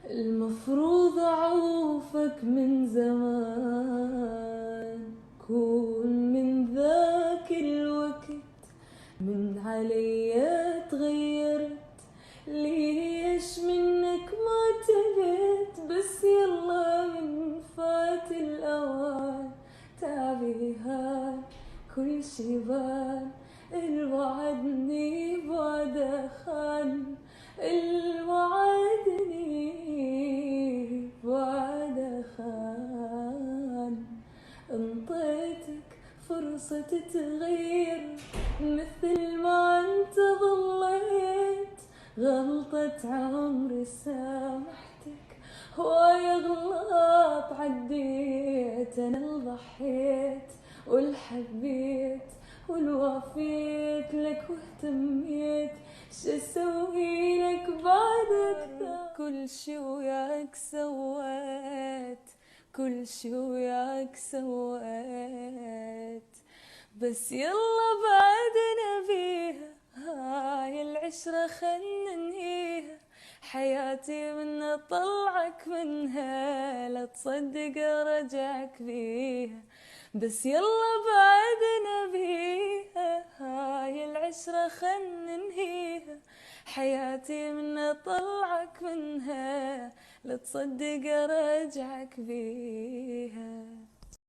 المفروض أعوفك من زمان، كون من ذاك الوقت من عليا تغيرت. ليش منك ما تبت؟ بس يلا من فات الأوان. تعبي هان كل شي بان، الوعدني بعده خان، الوعدني بعده خان. انطيتك فرصة تتغير مثل ما انت ظليت، غلطة عمري سامحتك هواي غلط عديت. انا الضحيت والحبيت والوافيت لك واهتميت، شسوي لك بعدك؟ كل شي وياك سويت، كل شي وياك سويت، بس يلا بعدنا بيها. هاي العشرة خلنا ننهيها، حياتي من اطلعك منها لا تصدق رجعك بيها. بس يلا بعدنا بيها، هاي العشرة خلنا ننهيها، حياتي من اطلعك منها لا تصدق رجعك بيها.